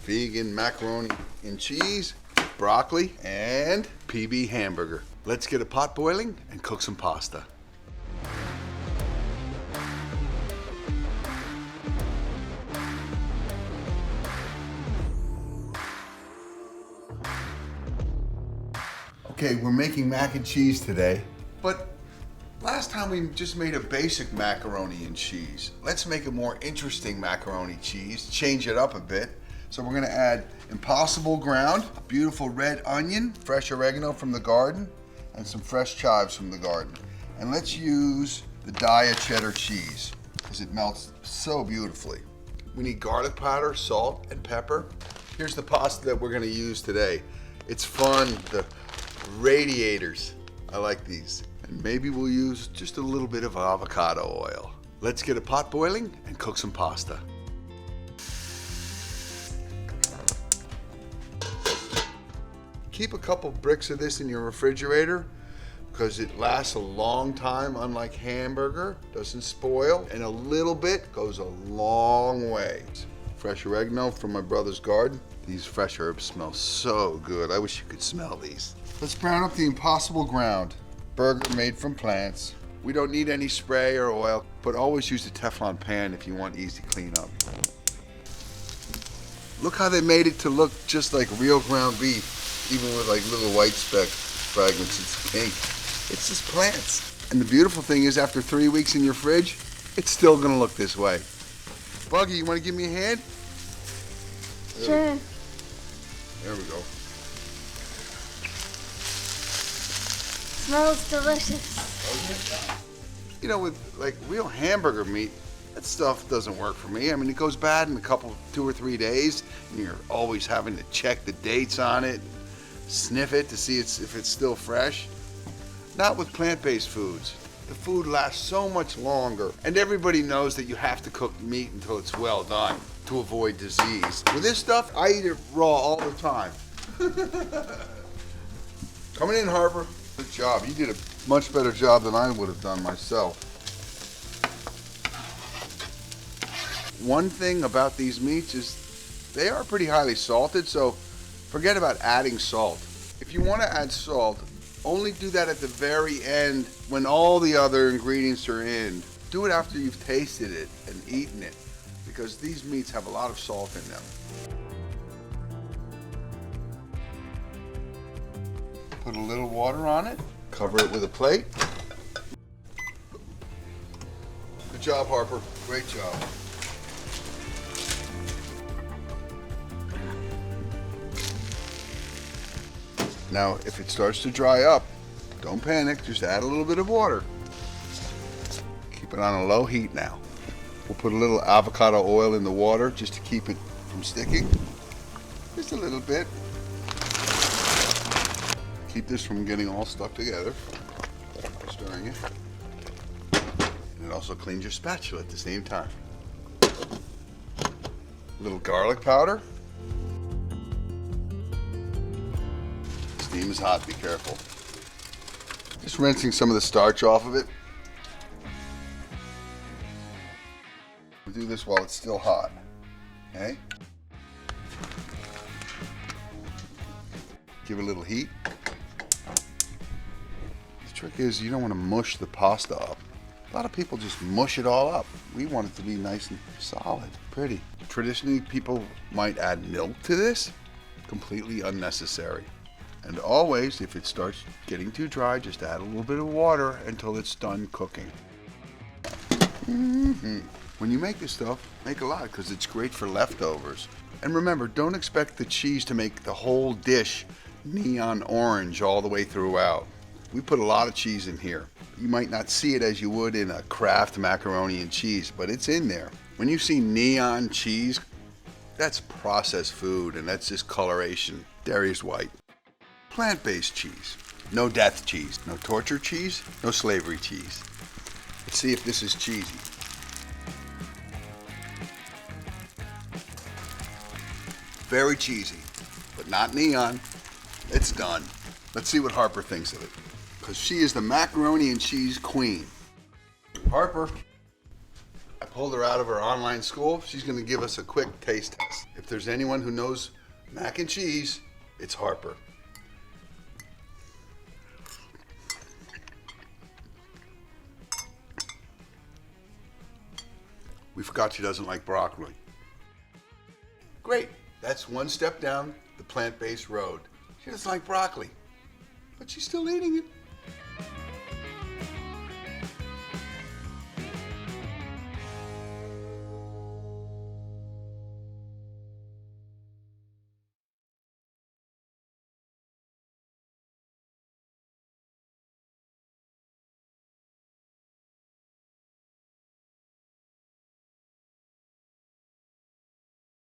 vegan macaroni and cheese, broccoli, and PB hamburger. Let's get a pot boiling and cook some pasta. Okay, we're making mac and cheese today, but last time we just made a basic macaroni and cheese. Let's make a more interesting macaroni cheese, change it up a bit. So we're gonna add Impossible ground, beautiful red onion, fresh oregano from the garden, and some fresh chives from the garden. And let's use the Daiya cheddar cheese because it melts so beautifully. We need garlic powder, salt, and pepper. Here's the pasta that we're gonna use today. It's fun, the radiators. I like these. And maybe we'll use just a little bit of avocado oil. Let's get a pot boiling and cook some pasta. Keep a couple bricks of this in your refrigerator because it lasts a long time, unlike hamburger, doesn't spoil, and a little bit goes a long way. Fresh oregano from my brother's garden. These fresh herbs smell so good. I wish you could smell these. Let's brown up the Impossible ground. Burger made from plants. We don't need any spray or oil, but always use a Teflon pan if you want easy cleanup. Look how they made it to look just like real ground beef, even with like little white speck fragments. It's pink. It's just plants. And the beautiful thing is, after 3 weeks in your fridge, it's still gonna look this way. Buggy, you wanna give me a hand? Sure. There we go. Smells delicious. You know, with like real hamburger meat, that stuff doesn't work for me. I mean, it goes bad in 2 or 3 days, and you're always having to check the dates on it, sniff it to see if it's still fresh. Not with plant-based foods. The food lasts so much longer, and everybody knows that you have to cook meat until it's well done to avoid disease. With this stuff, I eat it raw all the time. Coming in, Harper. Good job. You did a much better job than I would have done myself. One thing about these meats is they are pretty highly salted, so forget about adding salt. If you want to add salt, only do that at the very end when all the other ingredients are in. Do it after you've tasted it and eaten it, because these meats have a lot of salt in them. Put a little water on it, cover it with a plate. Good job, Harper. Great job. Now, if it starts to dry up, don't panic, just add a little bit of water. Keep it on a low heat now. We'll put a little avocado oil in the water just to keep it from sticking. Just a little bit. Keep this from getting all stuck together. Stirring it. And it also cleans your spatula at the same time. A little garlic powder. Steam is hot, be careful. Just rinsing some of the starch off of it. We'll do this while it's still hot, okay? Give it a little heat. The trick is you don't want to mush the pasta up. A lot of people just mush it all up. We want it to be nice and solid, pretty. Traditionally, people might add milk to this. Completely unnecessary. And always, if it starts getting too dry, just add a little bit of water until it's done cooking. When you make this stuff, make a lot because it's great for leftovers. And remember, don't expect the cheese to make the whole dish neon orange all the way throughout. We put a lot of cheese in here. You might not see it as you would in a Kraft macaroni and cheese, but it's in there. When you see neon cheese, that's processed food and that's just coloration. Dairy's white. Plant-based cheese. No death cheese. No torture cheese. No slavery cheese. Let's see if this is cheesy. Very cheesy, but not neon. It's done. Let's see what Harper thinks of it, because she is the macaroni and cheese queen. Harper, I pulled her out of her online school. She's going to give us a quick taste test. If there's anyone who knows mac and cheese, it's Harper. We forgot she doesn't like broccoli. Great, that's one step down the plant-based road. She doesn't like broccoli, but she's still eating it.